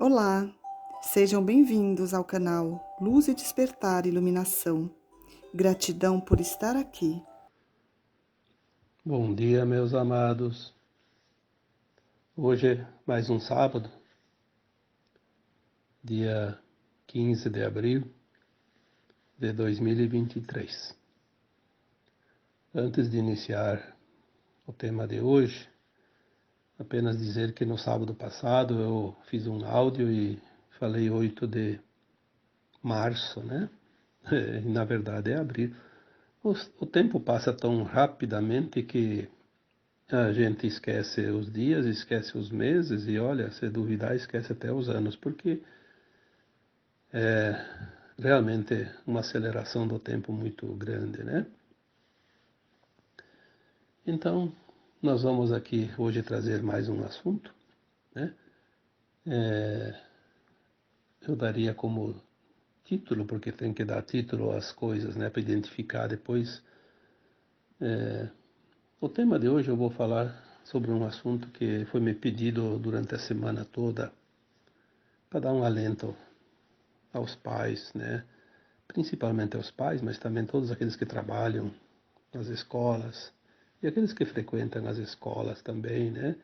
Olá, sejam bem-vindos ao canal Luz e Despertar Iluminação. Gratidão por estar aqui. Bom dia, meus amados. Hoje é mais um sábado, dia 15 de abril de 2023. Antes de iniciar o tema de hoje, apenas dizer que no sábado passado eu fiz um áudio e falei 8 de março, né? Na verdade é abril. O tempo passa tão rapidamente que a gente esquece os dias, esquece os meses e, olha, se duvidar, esquece até os anos, porque é realmente uma aceleração do tempo muito grande, né? Então, nós vamos aqui hoje trazer mais um assunto, né? Eu daria como título, porque tem que dar título às coisas, né, para identificar depois. O tema de hoje eu vou falar sobre um assunto que foi me pedido durante a semana toda, para dar um alento aos pais, né? Principalmente aos pais, mas também todos aqueles que trabalham nas escolas e aqueles que frequentam as escolas também, né?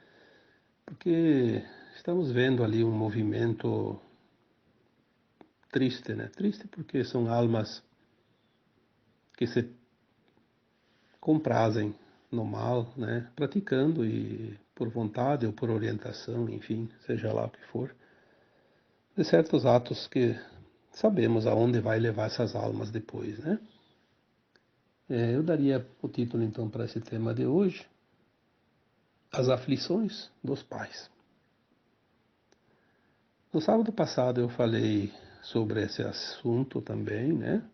Porque estamos vendo ali um movimento triste, né? Triste porque são almas que se comprazem no mal, né? Praticando e por vontade ou por orientação, enfim, seja lá o que for, de certos atos que sabemos aonde vai levar essas almas depois, né? Eu daria o título então para esse tema de hoje, As Aflições dos Pais. No sábado passado eu falei sobre esse assunto também, né?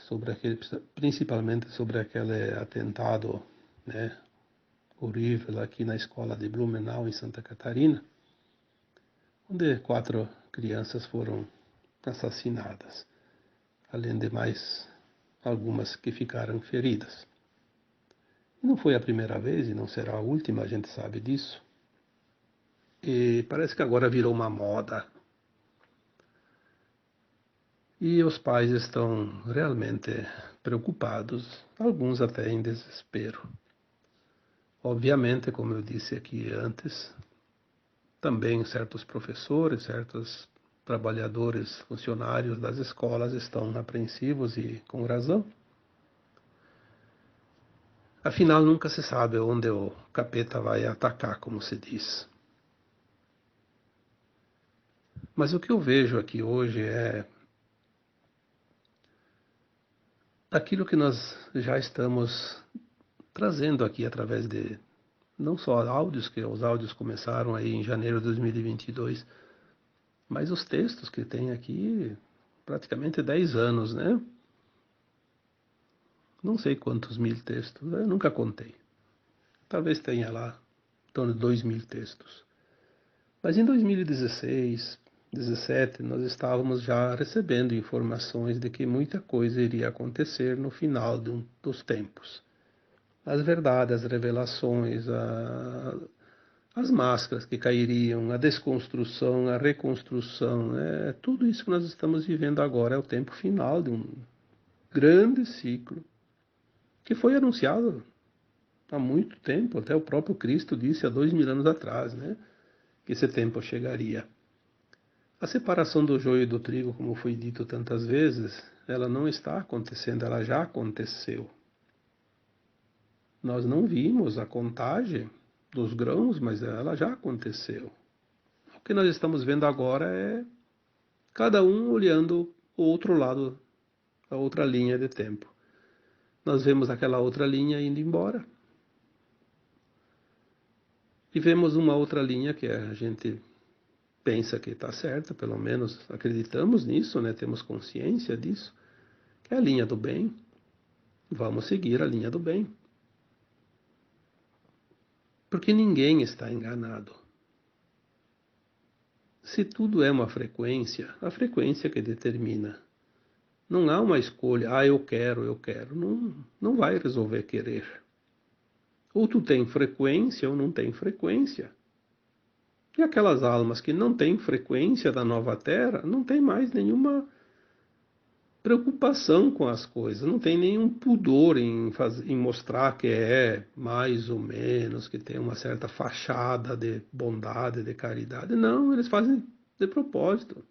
Sobre aquele, principalmente sobre aquele atentado, né, horrível aqui na escola de Blumenau, em Santa Catarina, onde 4 crianças foram assassinadas, além de mais algumas que ficaram feridas. E não foi a primeira vez e não será a última, a gente sabe disso. E parece que agora virou uma moda. E os pais estão realmente preocupados, alguns até em desespero. Obviamente, como eu disse aqui antes, também certos professores, certos trabalhadores, funcionários das escolas estão apreensivos e com razão. Afinal, nunca se sabe onde o capeta vai atacar, como se diz. Mas o que eu vejo aqui hoje é aquilo que nós já estamos trazendo aqui através de não só áudios, que os áudios começaram aí em janeiro de 2022, mas os textos que tem aqui praticamente 10 anos, né? Não sei quantos mil textos, eu nunca contei. Talvez tenha lá em torno de 2.000 textos. Mas em 2016, 17, nós estávamos já recebendo informações de que muita coisa iria acontecer no final dos tempos. As verdades, as revelações, as máscaras que cairiam, a desconstrução, a reconstrução, tudo isso que nós estamos vivendo agora é o tempo final de um grande ciclo que foi anunciado há muito tempo, até o próprio Cristo disse há 2.000 anos atrás, né, que esse tempo chegaria. A separação do joio e do trigo, como foi dito tantas vezes, ela não está acontecendo, ela já aconteceu. Nós não vimos a contagem dos grãos, mas ela já aconteceu. O que nós estamos vendo agora é cada um olhando o outro lado, a outra linha de tempo. Nós vemos aquela outra linha indo embora. E vemos uma outra linha que a gente pensa que está certa, pelo menos acreditamos nisso, né? Temos consciência disso, que é a linha do bem. Vamos seguir a linha do bem. Porque ninguém está enganado. Se tudo é uma frequência, a frequência que determina. Não há uma escolha, eu quero, eu quero. Não, não vai resolver querer. Ou tu tem frequência ou não tem frequência. E aquelas almas que não têm frequência da nova Terra, não têm mais nenhuma preocupação com as coisas, não tem nenhum pudor em mostrar que é mais ou menos, que tem uma certa fachada de bondade, de caridade. Não, eles fazem de propósito.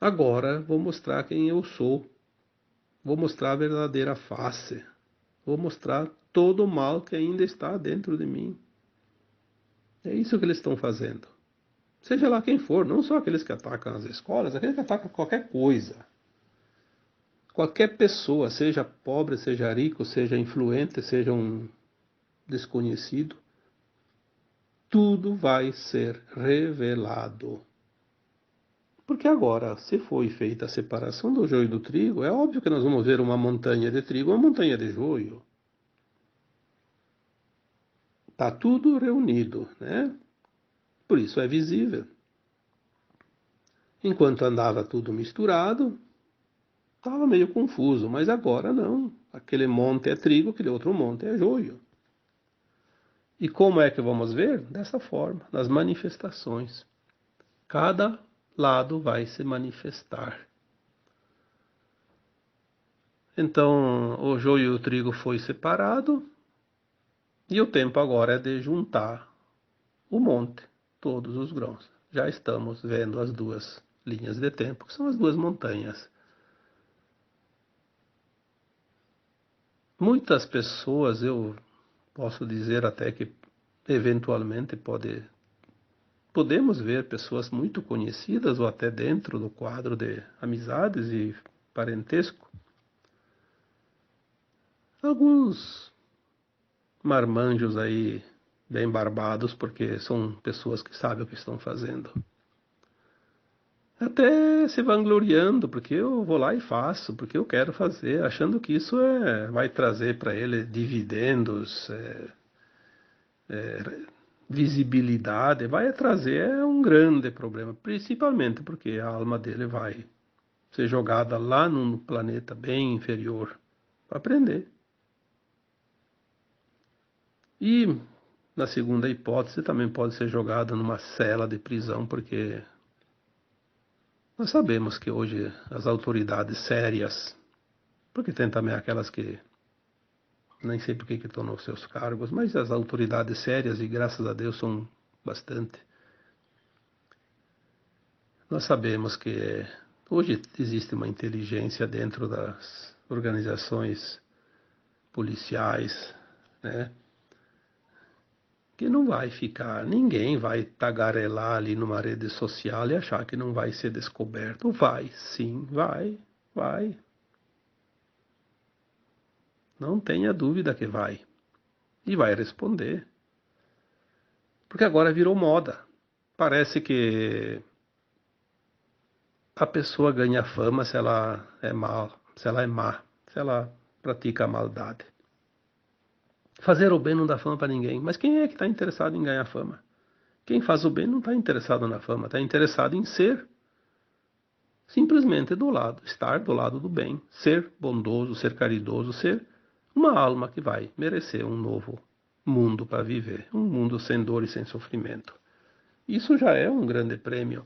Agora vou mostrar quem eu sou, vou mostrar a verdadeira face, vou mostrar todo o mal que ainda está dentro de mim. É isso que eles estão fazendo. Seja lá quem for, não só aqueles que atacam as escolas, aqueles que atacam qualquer coisa. Qualquer pessoa, seja pobre, seja rico, seja influente, seja um desconhecido, tudo vai ser revelado. Porque agora, se foi feita a separação do joio e do trigo, é óbvio que nós vamos ver uma montanha de trigo e uma montanha de joio. Está tudo reunido, né? Por isso é visível. Enquanto andava tudo misturado, estava meio confuso, mas agora não. Aquele monte é trigo, aquele outro monte é joio. E como é que vamos ver? Dessa forma, nas manifestações. Cada lado vai se manifestar. Então, o joio e o trigo foi separado, e o tempo agora é de juntar o monte, todos os grãos. Já estamos vendo as duas linhas de tempo, que são as duas montanhas. Muitas pessoas, eu posso dizer até que eventualmente podemos ver pessoas muito conhecidas ou até dentro do quadro de amizades e parentesco, alguns marmanjos aí bem barbados, porque são pessoas que sabem o que estão fazendo. Até se vangloriando, porque eu vou lá e faço, porque eu quero fazer, achando que isso vai trazer para ele dividendos, visibilidade, vai trazer um grande problema, principalmente porque a alma dele vai ser jogada lá num planeta bem inferior para aprender. E, na segunda hipótese, também pode ser jogada numa cela de prisão, porque nós sabemos que hoje as autoridades sérias, porque tem também aquelas que nem sei por que estão nos seus cargos, mas as autoridades sérias, e graças a Deus são bastante, nós sabemos que hoje existe uma inteligência dentro das organizações policiais, né? Que não vai ficar, ninguém vai tagarelar ali numa rede social e achar que não vai ser descoberto. Vai, sim, vai. Não tenha dúvida que vai. E vai responder. Porque agora virou moda. Parece que a pessoa ganha fama se ela é mal, se ela é má, se ela pratica a maldade. Fazer o bem não dá fama para ninguém, mas quem é que está interessado em ganhar fama? Quem faz o bem não está interessado na fama, está interessado em ser simplesmente estar do lado do bem, ser bondoso, ser caridoso, ser uma alma que vai merecer um novo mundo para viver, um mundo sem dor e sem sofrimento. Isso já é um grande prêmio.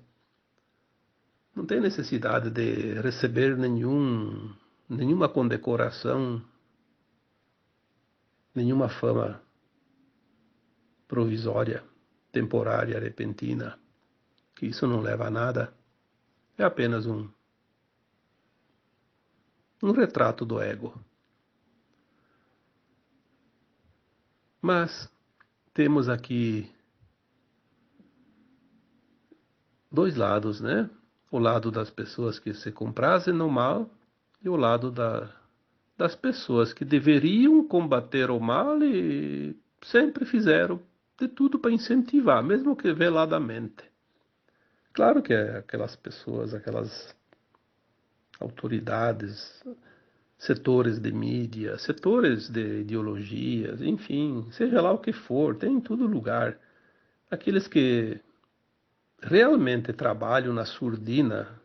Não tem necessidade de receber nenhuma condecoração, nenhuma fama provisória, temporária, repentina, que isso não leva a nada. É apenas um retrato do ego. Mas temos aqui dois lados, né? O lado das pessoas que se comprazem no mal e o lado das pessoas que deveriam combater o mal e sempre fizeram de tudo para incentivar, mesmo que veladamente. Claro que aquelas pessoas, aquelas autoridades, setores de mídia, setores de ideologias, enfim, seja lá o que for, tem em todo lugar. Aqueles que realmente trabalham na surdina,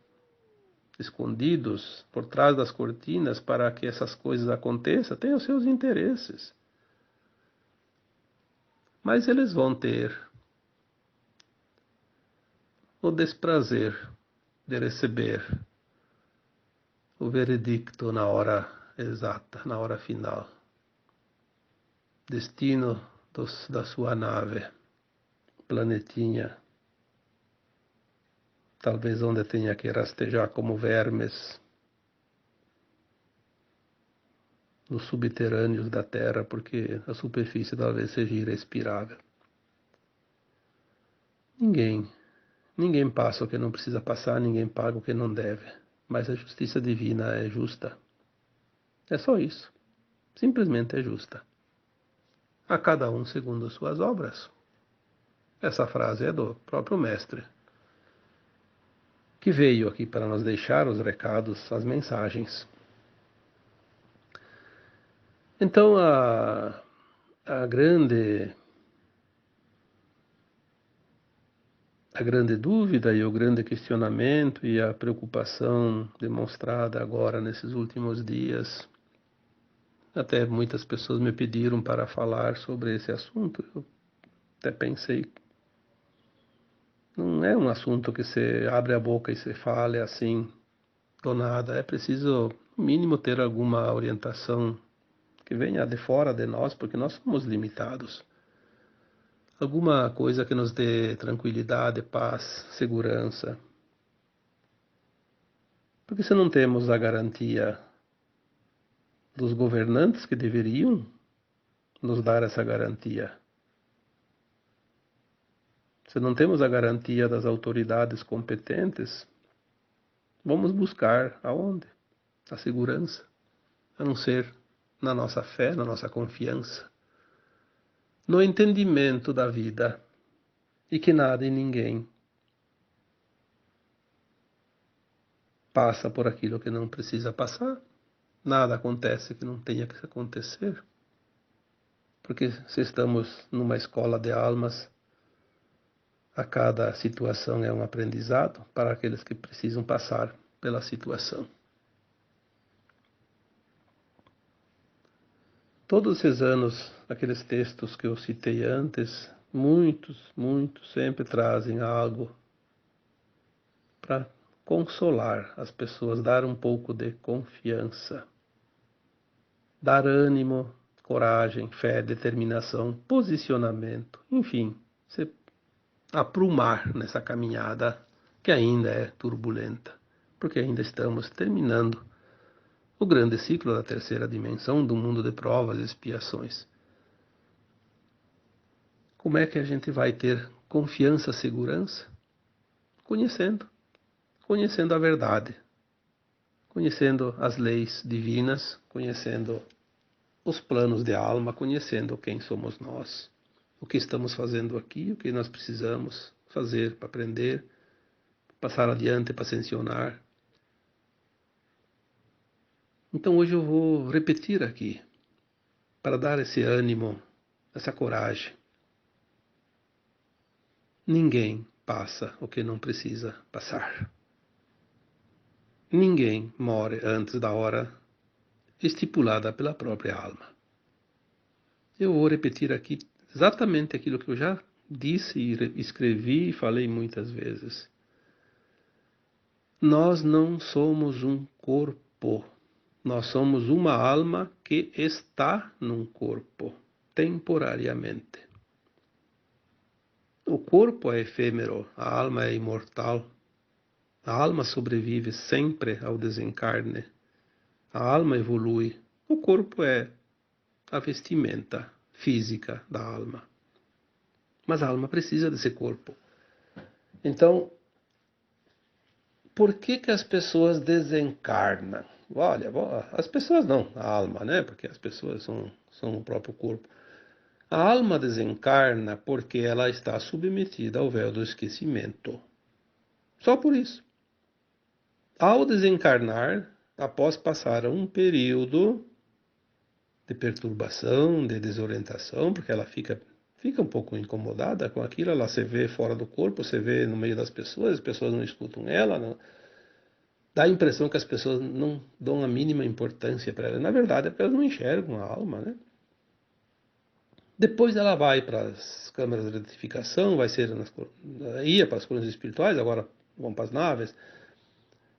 escondidos por trás das cortinas para que essas coisas aconteçam, têm os seus interesses. Mas eles vão ter o desprazer de receber o veredicto na hora exata, na hora final. Destino da sua nave, planetinha, talvez onde tenha que rastejar como vermes nos subterrâneos da Terra, porque a superfície talvez seja irrespirável. Ninguém passa o que não precisa passar, ninguém paga o que não deve. Mas a justiça divina é justa. É só isso. Simplesmente é justa. A cada um segundo suas obras. Essa frase é do próprio Mestre, que veio aqui para nos deixar os recados, as mensagens. Então a grande dúvida e o grande questionamento e a preocupação demonstrada agora nesses últimos dias, até muitas pessoas me pediram para falar sobre esse assunto. Eu até pensei, não é um assunto que você abre a boca e você fale assim do nada. É preciso, no mínimo, ter alguma orientação que venha de fora de nós, porque nós somos limitados. Alguma coisa que nos dê tranquilidade, paz, segurança. Porque se não temos a garantia dos governantes que deveriam nos dar essa garantia, se não temos a garantia das autoridades competentes, vamos buscar aonde? A segurança, a não ser na nossa fé, na nossa confiança, no entendimento da vida e que nada e ninguém passa por aquilo que não precisa passar, nada acontece que não tenha que acontecer, porque se estamos numa escola de almas, a cada situação é um aprendizado para aqueles que precisam passar pela situação. Todos esses anos, aqueles textos que eu citei antes, muitos sempre trazem algo para consolar as pessoas, dar um pouco de confiança, dar ânimo, coragem, fé, determinação, posicionamento, enfim, se aprumar nessa caminhada que ainda é turbulenta, porque ainda estamos terminando o grande ciclo da terceira dimensão do mundo de provas e expiações. Como é que a gente vai ter confiança, segurança? Conhecendo a verdade, conhecendo as leis divinas, conhecendo os planos de alma, conhecendo quem somos nós, o que estamos fazendo aqui, o que nós precisamos fazer para aprender, passar adiante para ascensionar. Então hoje eu vou repetir aqui, para dar esse ânimo, essa coragem. Ninguém passa o que não precisa passar. Ninguém morre antes da hora estipulada pela própria alma. Eu vou repetir aqui exatamente aquilo que eu já disse e escrevi e falei muitas vezes. Nós não somos um corpo. Nós somos uma alma que está num corpo, temporariamente. O corpo é efêmero, a alma é imortal. A alma sobrevive sempre ao desencarne. A alma evolui. O corpo é a vestimenta física da alma. Mas a alma precisa desse corpo. Então, por que as pessoas desencarnam? Olha, as pessoas não, a alma, né? Porque as pessoas são o próprio corpo. A alma desencarna porque ela está submetida ao véu do esquecimento. Só por isso. Ao desencarnar, após passar um período de perturbação, de desorientação, porque ela fica um pouco incomodada com aquilo, ela se vê fora do corpo, se vê no meio das pessoas, as pessoas não escutam ela, não. Dá a impressão que as pessoas não dão a mínima importância para ela. Na verdade, é porque elas não enxergam a alma, né? Depois ela vai para as câmaras de retificação, ia para as colônias espirituais, agora vão para as naves.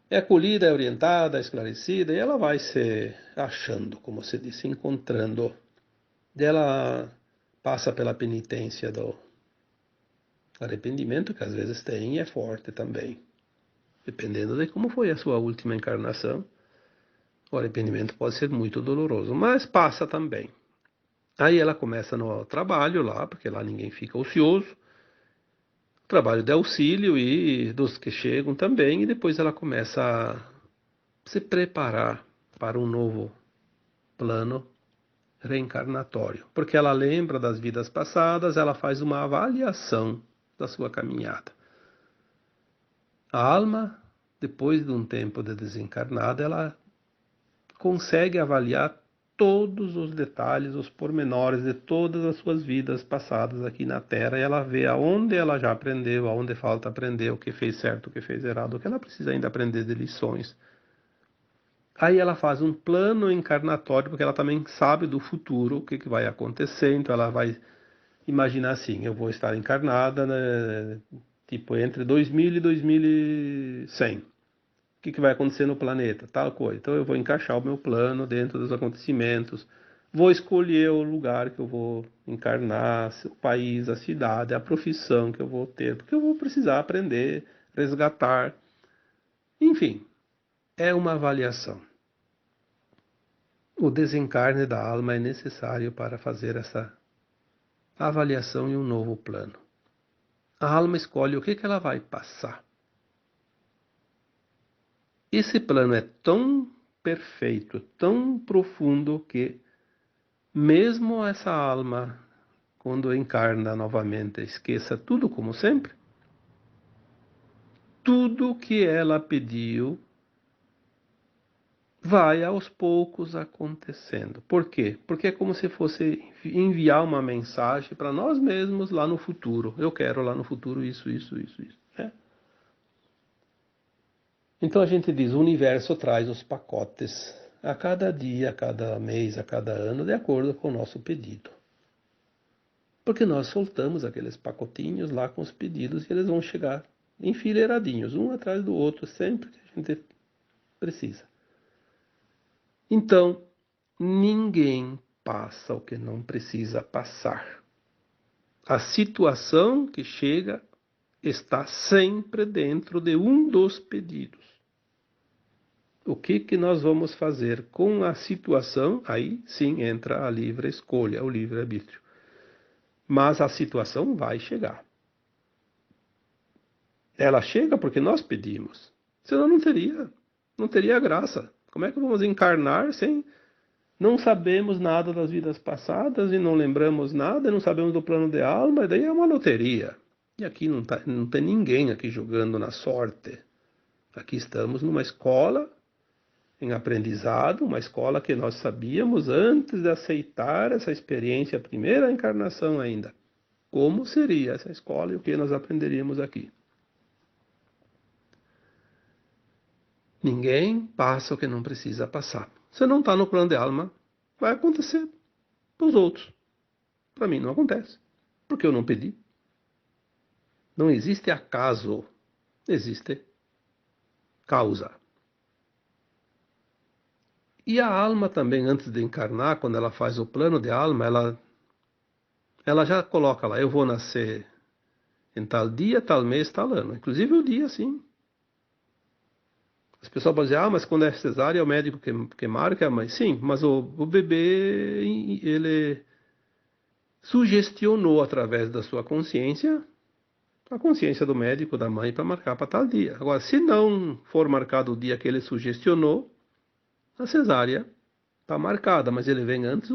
É acolhida, é orientada, é esclarecida, e ela vai se achando, como se disse, encontrando. Ela passa pela penitência do arrependimento, que às vezes tem e é forte também. Dependendo de como foi a sua última encarnação, o arrependimento pode ser muito doloroso, mas passa também. Aí ela começa no trabalho lá, porque lá ninguém fica ocioso, trabalho de auxílio e dos que chegam também, e depois ela começa a se preparar para um novo plano reencarnatório, porque ela lembra das vidas passadas, ela faz uma avaliação da sua caminhada. A alma, depois de um tempo de desencarnada, ela consegue avaliar todos os detalhes, os pormenores de todas as suas vidas passadas aqui na Terra, e ela vê aonde ela já aprendeu, aonde falta aprender, o que fez certo, o que fez errado, o que ela precisa ainda aprender de lições. Aí ela faz um plano encarnatório, porque ela também sabe do futuro, o que vai acontecer, então ela vai imaginar assim, eu vou estar encarnada, né, tipo, entre 2000 e 2100. O que vai acontecer no planeta? Tal coisa. Então eu vou encaixar o meu plano dentro dos acontecimentos. Vou escolher o lugar que eu vou encarnar, o país, a cidade, a profissão que eu vou ter, porque eu vou precisar aprender, resgatar. Enfim, é uma avaliação. O desencarne da alma é necessário para fazer essa avaliação e um novo plano. A alma escolhe o que ela vai passar. Esse plano é tão perfeito, tão profundo que mesmo essa alma, quando encarna novamente, esqueça tudo como sempre, tudo que ela pediu vai aos poucos acontecendo. Por quê? Porque é como se fosse enviar uma mensagem para nós mesmos lá no futuro. Eu quero lá no futuro isso, isso, isso, isso. Né? Então a gente diz, o universo traz os pacotes a cada dia, a cada mês, a cada ano, de acordo com o nosso pedido. Porque nós soltamos aqueles pacotinhos lá com os pedidos e eles vão chegar enfileiradinhos, um atrás do outro, sempre que a gente precisa. Então, ninguém passa o que não precisa passar. A situação que chega está sempre dentro de um dos pedidos. O que nós vamos fazer com a situação? Aí sim entra a livre escolha, o livre-arbítrio. Mas a situação vai chegar. Ela chega porque nós pedimos. Senão não teria graça. Como é que vamos encarnar sem não sabemos nada das vidas passadas e não lembramos nada, não sabemos do plano de alma, e daí é uma loteria. E aqui não tem ninguém aqui jogando na sorte. Aqui estamos numa escola em aprendizado, uma escola que nós sabíamos antes de aceitar essa experiência, a primeira encarnação ainda. Como seria essa escola e o que nós aprenderíamos aqui? Ninguém passa o que não precisa passar. Se não está no plano de alma, vai acontecer para os outros. Para mim não acontece, porque eu não pedi. Não existe acaso, existe causa. E a alma também, antes de encarnar, quando ela faz o plano de alma, ela já coloca lá, eu vou nascer em tal dia, tal mês, tal ano. Inclusive o dia, sim. As pessoas podem dizer, mas quando é cesárea é o médico que marca, a mãe. Sim, mas o bebê, ele sugestionou através da sua consciência, a consciência do médico, da mãe, para marcar para tal dia. Agora, se não for marcado o dia que ele sugestionou, a cesárea está marcada, mas ele vem antes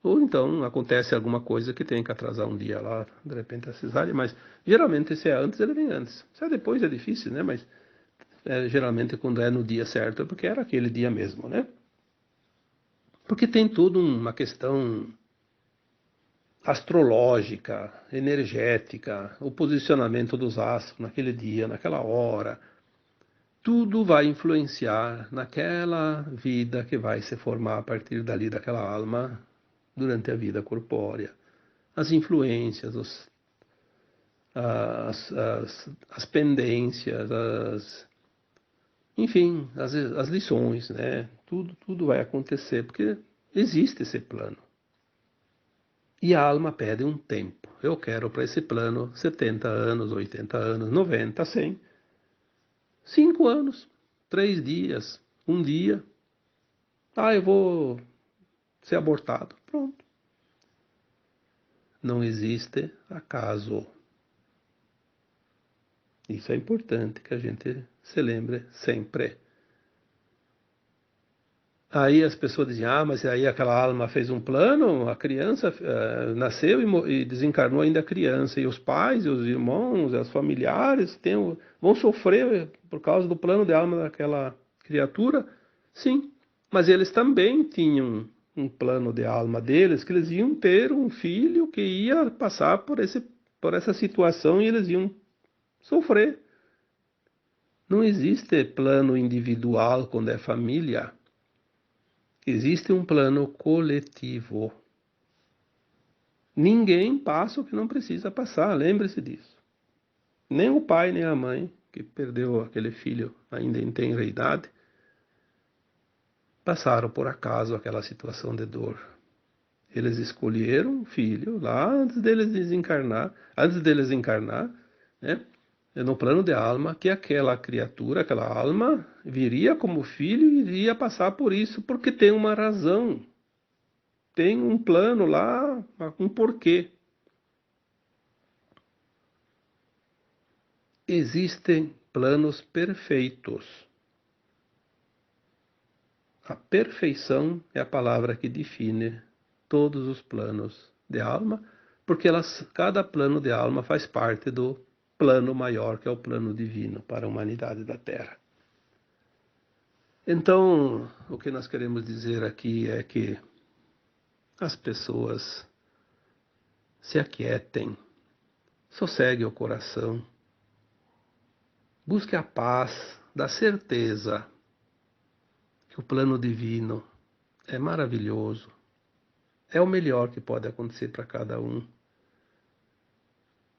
ou então acontece alguma coisa que tem que atrasar um dia lá, de repente a cesárea, mas geralmente se é antes, ele vem antes. Se é depois é difícil, né? Mas geralmente quando é no dia certo é porque era aquele dia mesmo, né? Porque tem tudo uma questão astrológica, energética, o posicionamento dos astros naquele dia, naquela hora. Tudo vai influenciar naquela vida que vai se formar a partir dali daquela alma durante a vida corpórea, as influências, as pendências, enfim, as lições, né? Tudo vai acontecer, porque existe esse plano. E a alma pede um tempo. Eu quero para esse plano 70 anos, 80 anos, 90, 100. 5 anos, 3 dias, um dia. Eu vou ser abortado. Pronto. Não existe acaso. Isso é importante que a gente se lembre sempre. Aí as pessoas dizem, mas aí aquela alma fez um plano, a criança nasceu e desencarnou ainda criança, e os pais, e os irmãos, e os familiares vão sofrer por causa do plano de alma daquela criatura? Sim, mas eles também tinham um plano de alma deles, que eles iam ter um filho que ia passar por essa situação e eles iam sofrer. Não existe plano individual quando é família. Existe um plano coletivo. Ninguém passa o que não precisa passar, lembre-se disso. Nem o pai, nem a mãe, que perdeu aquele filho ainda em tenra idade, passaram por acaso aquela situação de dor. Eles escolheram um filho lá antes deles encarnar, né? No plano de alma, que aquela criatura, aquela alma, viria como filho e iria passar por isso, porque tem uma razão. Tem um plano lá, um porquê. Existem planos perfeitos. A perfeição é a palavra que define todos os planos de alma, porque cada plano de alma faz parte do plano maior, que é o plano divino para a humanidade da Terra. Então, o que nós queremos dizer aqui é que as pessoas se aquietem, sossegue o coração, busque a paz da certeza que o plano divino é maravilhoso, é o melhor que pode acontecer para cada um.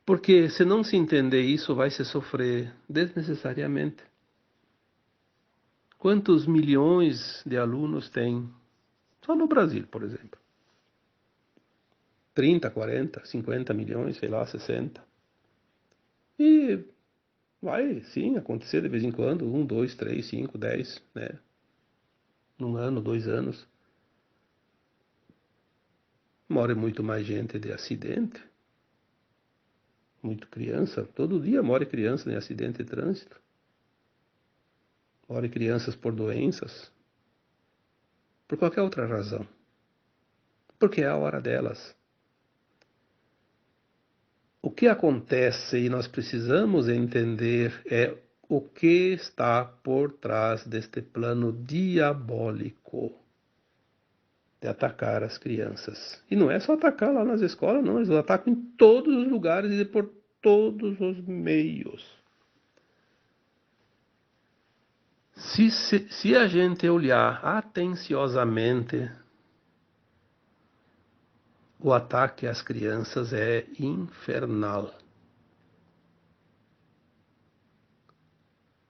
Porque se não se entender isso, vai se sofrer desnecessariamente. Quantos milhões de alunos tem só no Brasil, por exemplo? 30, 40, 50 milhões, sei lá, 60. E vai, sim, acontecer de vez em quando, 1, 2, 3, 5, 10, né? Num ano, 2 anos. Morre muito mais gente de acidente. Muito criança. Todo dia morre criança em acidente de trânsito. Morre crianças por doenças. Por qualquer outra razão. Porque é a hora delas. O que acontece e nós precisamos entender é o que está por trás deste plano diabólico de atacar as crianças. E não é só atacar lá nas escolas, não. Eles atacam em todos os lugares e por todos os meios. Se a gente olhar atenciosamente, o ataque às crianças é infernal.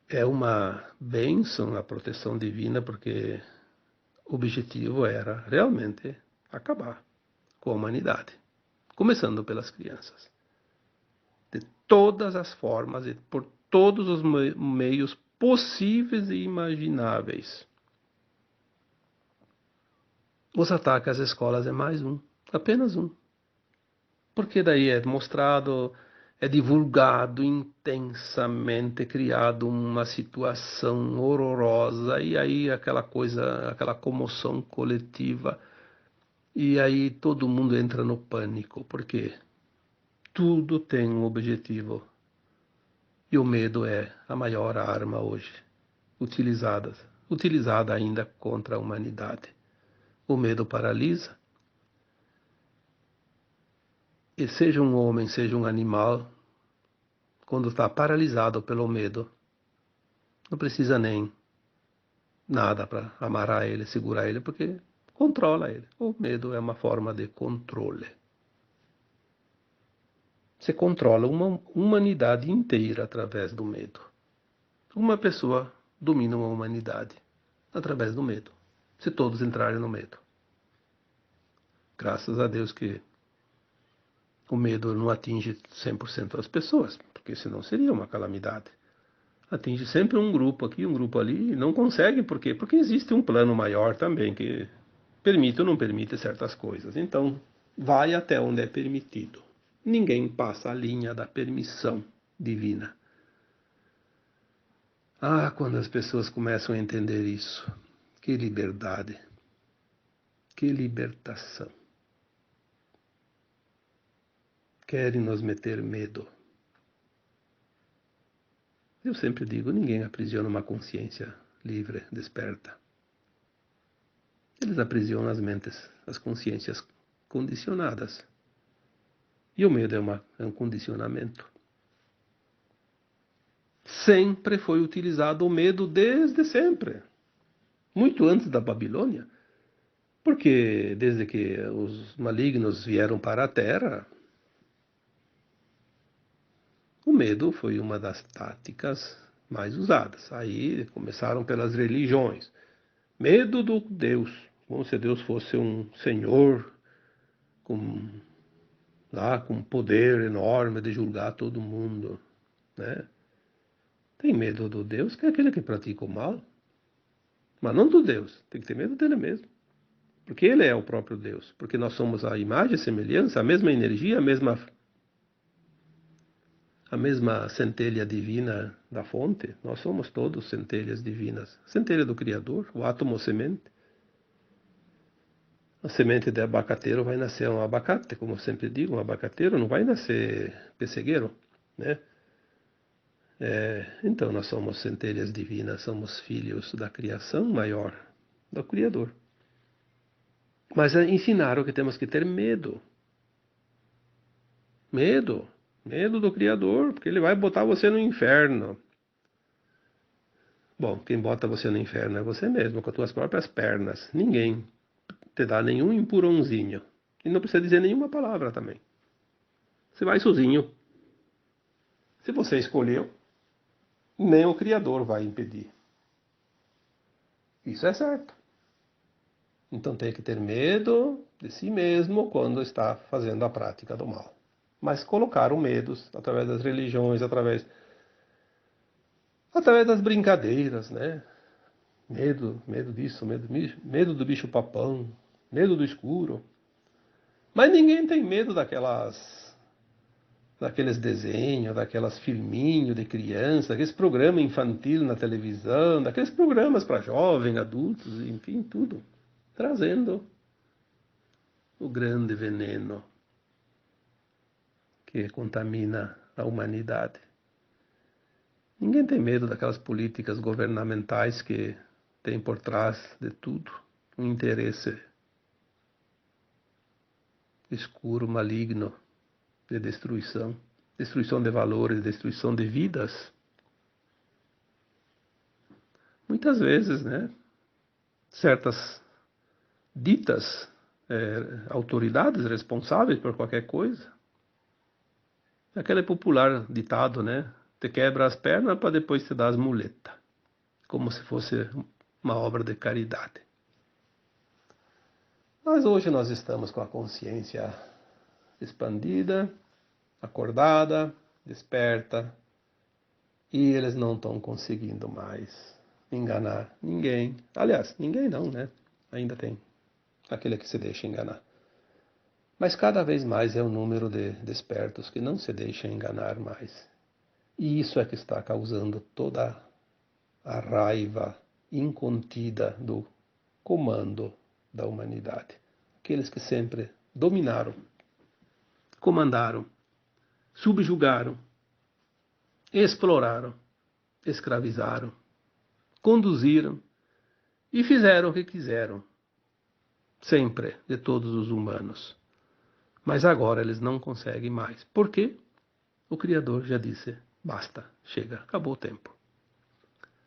É uma bênção a proteção divina, porque o objetivo era realmente acabar com a humanidade, começando pelas crianças. De todas as formas e por todos os meios possíveis e imagináveis. Os ataques às escolas é mais um, apenas um. Porque daí é mostrado, é divulgado intensamente, criado uma situação horrorosa, e aí aquela coisa, aquela comoção coletiva, e aí todo mundo entra no pânico, porque tudo tem um objetivo. E o medo é a maior arma hoje, utilizada ainda contra a humanidade. O medo paralisa. E seja um homem, seja um animal, quando está paralisado pelo medo, não precisa nem nada para amarrar ele, segurar ele, porque controla ele. O medo é uma forma de controle. Você controla uma humanidade inteira através do medo. Uma pessoa domina uma humanidade através do medo. Se todos entrarem no medo. Graças a Deus que o medo não atinge 100% das pessoas, porque senão seria uma calamidade. Atinge sempre um grupo aqui, um grupo ali, e não consegue, por quê? Porque existe um plano maior também que permite ou não permite certas coisas. Então, vai até onde é permitido. Ninguém passa a linha da permissão divina. Ah, quando as pessoas começam a entender isso, que liberdade, que libertação. Querem nos meter medo. Eu sempre digo, ninguém aprisiona uma consciência livre, desperta. Eles aprisionam as mentes, as consciências condicionadas. E o medo é um condicionamento. Sempre foi utilizado o medo desde sempre. Muito antes da Babilônia. Porque desde que os malignos vieram para a Terra, o medo foi uma das táticas mais usadas. Aí começaram pelas religiões. Medo do Deus, como se Deus fosse um senhor com poder enorme de julgar todo mundo, né? Tem medo do Deus, que é aquele que pratica o mal, mas não do Deus, tem que ter medo dele mesmo, porque ele é o próprio Deus, porque nós somos a imagem e semelhança, a mesma energia, a mesma centelha divina da fonte, nós somos todos centelhas divinas, centelha do Criador, o átomo semente. A semente de abacateiro vai nascer um abacate, como eu sempre digo, um abacateiro não vai nascer pessegueiro, né? Então nós somos centelhas divinas, somos filhos da criação maior, do Criador. Mas ensinaram que temos que ter medo. Medo. Medo do Criador, porque ele vai botar você no inferno. Bom, quem bota você no inferno é você mesmo, com as tuas próprias pernas. Ninguém te dá nenhum empurrãozinho. E não precisa dizer nenhuma palavra também. Você vai sozinho. Se você escolheu, nem o Criador vai impedir. Isso é certo. Então tem que ter medo de si mesmo quando está fazendo a prática do mal. Mas colocaram medos através das religiões, através das brincadeiras, né? Medo disso, medo do bicho papão, medo do escuro. Mas ninguém tem medo daqueles desenhos, daquelas filminhos de criança, daqueles programas infantis na televisão, daqueles programas para jovens, adultos, enfim, tudo. Trazendo o grande veneno que contamina a humanidade. Ninguém tem medo daquelas políticas governamentais que tem por trás de tudo um interesse escuro, maligno, de destruição de valores, destruição de vidas. Muitas vezes, né, certas ditas autoridades responsáveis por qualquer coisa, aquele popular ditado, né, te quebra as pernas para depois te dar as muletas, como se fosse uma obra de caridade. Mas hoje nós estamos com a consciência expandida, acordada, desperta, e eles não estão conseguindo mais enganar ninguém. Aliás, ninguém não, né? Ainda tem aquele que se deixa enganar. Mas cada vez mais é o número de despertos que não se deixam enganar mais. E isso é que está causando toda a raiva incontida do comando da humanidade. Aqueles que sempre dominaram, comandaram, subjugaram, exploraram, escravizaram, conduziram e fizeram o que quiseram, sempre, de todos os humanos. Mas agora eles não conseguem mais. Por quê? O Criador já disse, basta, chega, acabou o tempo.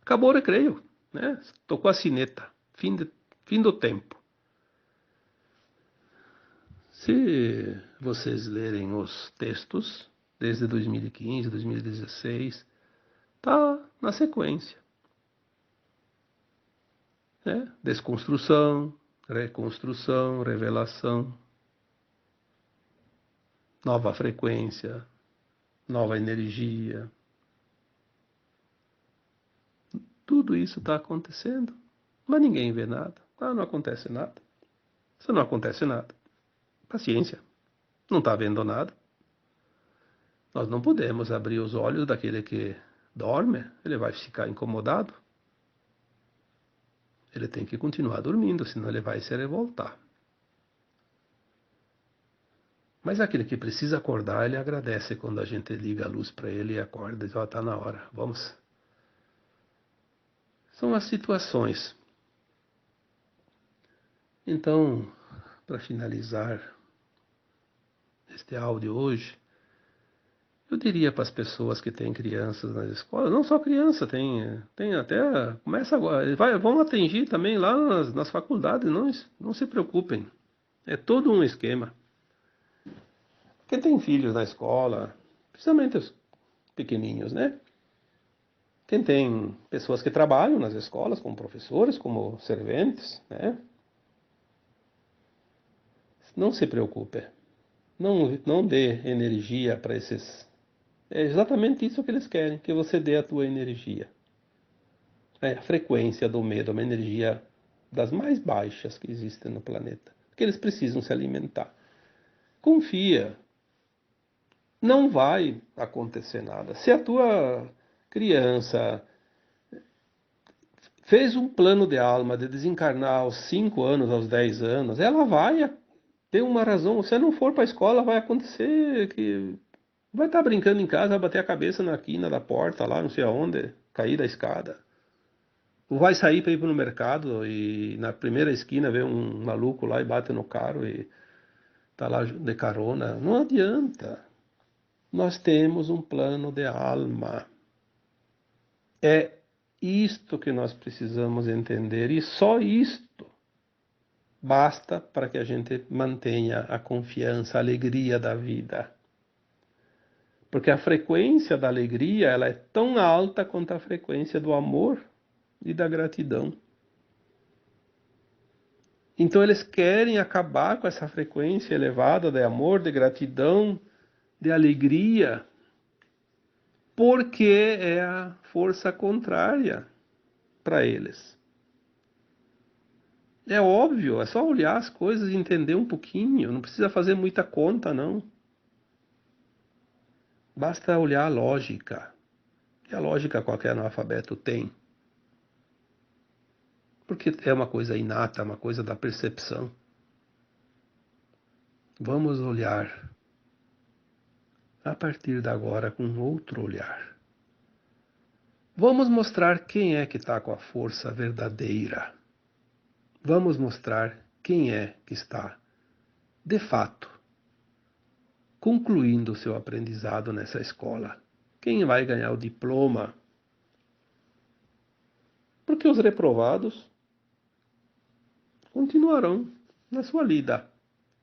Acabou o recreio, né? Tocou a sineta, fim do tempo. Se vocês lerem os textos, desde 2015, 2016, está na sequência. Né? Desconstrução, reconstrução, revelação, nova frequência, nova energia. Tudo isso está acontecendo, mas ninguém vê nada. Não acontece nada. Se não acontece nada, paciência, não está vendo nada. Nós não podemos abrir os olhos daquele que dorme, ele vai ficar incomodado. Ele tem que continuar dormindo, senão ele vai se revoltar. Mas aquele que precisa acordar, ele agradece quando a gente liga a luz para ele e acorda e diz, está na hora, vamos. São as situações. Então, para finalizar este áudio hoje, eu diria para as pessoas que têm crianças nas escolas, não só criança, tem até, começa agora, vão atingir também lá nas faculdades, não se preocupem. É todo um esquema. Quem tem filhos na escola, principalmente os pequeninhos, né? Quem tem pessoas que trabalham nas escolas, como professores, como serventes, né? Não se preocupe. Não dê energia para esses. É exatamente isso que eles querem, que você dê a tua energia. É a frequência do medo, uma energia das mais baixas que existem no planeta. Porque eles precisam se alimentar. Confia. Não vai acontecer nada. Se a tua criança fez um plano de alma de desencarnar aos 5 anos, aos 10 anos, ela vai ter uma razão. Se não for para a escola, vai acontecer que vai estar brincando em casa, vai bater a cabeça na quina da porta, lá não sei aonde, cair da escada. Ou vai sair para ir para o mercado e na primeira esquina vê um maluco lá e bate no carro e tá lá de carona. Não adianta. Nós temos um plano de alma. É isto que nós precisamos entender e só isto basta para que a gente mantenha a confiança, a alegria da vida. Porque a frequência da alegria ela é tão alta quanto a frequência do amor e da gratidão. Então eles querem acabar com essa frequência elevada de amor, de gratidão, de alegria, porque é a força contrária para eles. É óbvio, é só olhar as coisas e entender um pouquinho, não precisa fazer muita conta, não. Basta olhar a lógica. E a lógica qualquer analfabeto tem. Porque é uma coisa inata, uma coisa da percepção. Vamos olhar a partir de agora com outro olhar. Vamos mostrar quem é que está com a força verdadeira. Vamos mostrar quem é que está, de fato, concluindo o seu aprendizado nessa escola. Quem vai ganhar o diploma? Porque os reprovados continuarão na sua lida,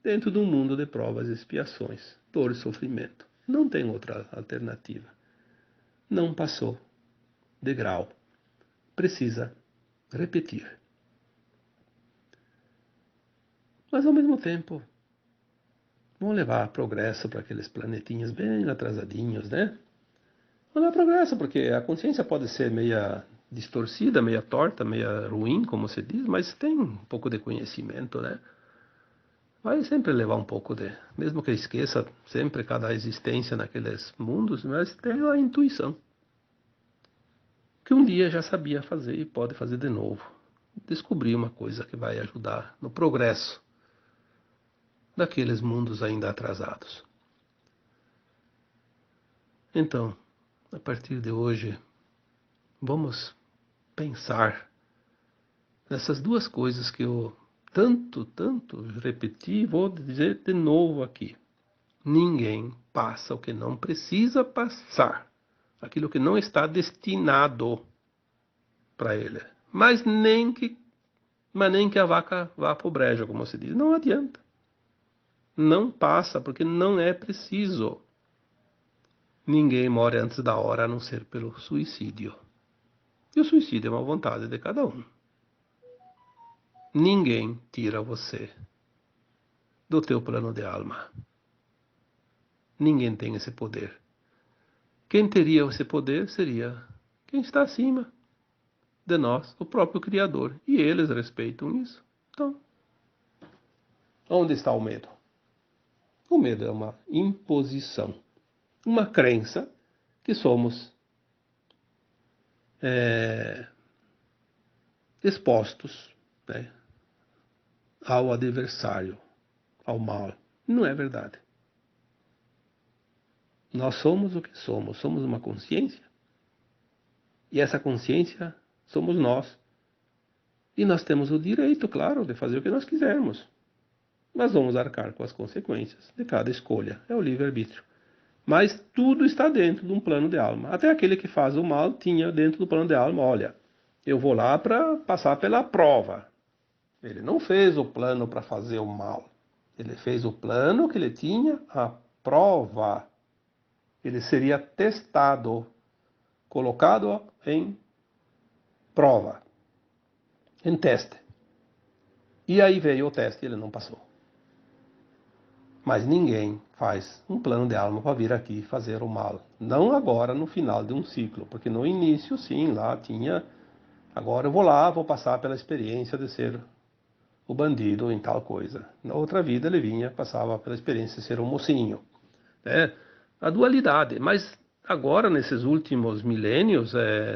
dentro de um mundo de provas e expiações, dor e sofrimento. Não tem outra alternativa. Não passou de grau. Precisa repetir. Mas ao mesmo tempo, vão levar progresso para aqueles planetinhos bem atrasadinhos, né? Vão levar progresso, porque a consciência pode ser meia distorcida, meia torta, meia ruim, como se diz, mas tem um pouco de conhecimento, né? Vai sempre levar um pouco de... Mesmo que esqueça sempre cada existência naqueles mundos, mas tem a intuição. Que um dia já sabia fazer e pode fazer de novo. Descobrir uma coisa que vai ajudar no progresso daqueles mundos ainda atrasados. Então, a partir de hoje, vamos pensar nessas duas coisas que eu tanto repeti, vou dizer de novo aqui. Ninguém passa o que não precisa passar, aquilo que não está destinado para ele. Mas nem que a vaca vá para o brejo, como se diz. Não adianta. Não passa, porque não é preciso. Ninguém morre antes da hora, a não ser pelo suicídio. E o suicídio é uma vontade de cada um. Ninguém tira você do teu plano de alma. Ninguém tem esse poder. Quem teria esse poder seria quem está acima de nós, o próprio Criador. E eles respeitam isso. Então, onde está o medo? O medo é uma imposição, uma crença que somos expostos, né, ao adversário, ao mal. Não é verdade. Nós somos o que somos. Somos uma consciência. E essa consciência somos nós. E nós temos o direito, claro, de fazer o que nós quisermos. Mas vamos arcar com as consequências de cada escolha. É o livre-arbítrio. Mas tudo está dentro de um plano de alma. Até aquele que faz o mal tinha dentro do plano de alma, olha, eu vou lá para passar pela prova. Ele não fez o plano para fazer o mal. Ele fez o plano que ele tinha a prova. Ele seria testado, colocado em prova, em teste. E aí veio o teste e ele não passou. Mas ninguém faz um plano de alma para vir aqui fazer o mal. Não agora no final de um ciclo, porque no início sim, lá tinha, agora eu vou lá, vou passar pela experiência de ser o bandido em tal coisa. Na outra vida ele vinha, passava pela experiência de ser um mocinho. Né? A dualidade, mas agora nesses últimos milênios,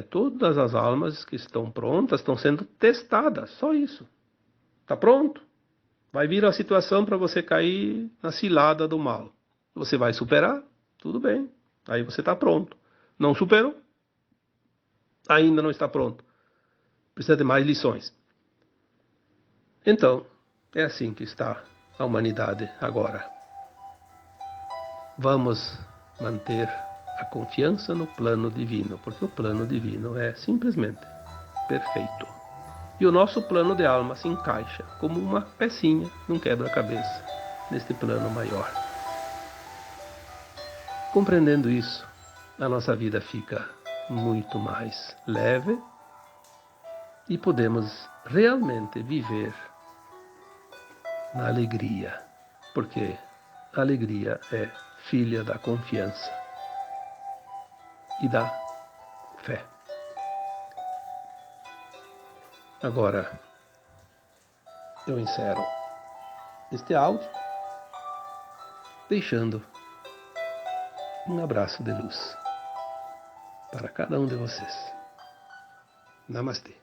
todas as almas que estão prontas estão sendo testadas, só isso. Está pronto? Vai vir a situação para você cair na cilada do mal. Você vai superar? Tudo bem. Aí você está pronto. Não superou? Ainda não está pronto. Precisa de mais lições. Então, é assim que está a humanidade agora. Vamos manter a confiança no plano divino, porque o plano divino é simplesmente perfeito. E o nosso plano de alma se encaixa como uma pecinha num quebra-cabeça neste plano maior. Compreendendo isso, a nossa vida fica muito mais leve e podemos realmente viver na alegria, porque a alegria é filha da confiança e da fé. Agora, eu encerro este áudio deixando um abraço de luz para cada um de vocês. Namastê.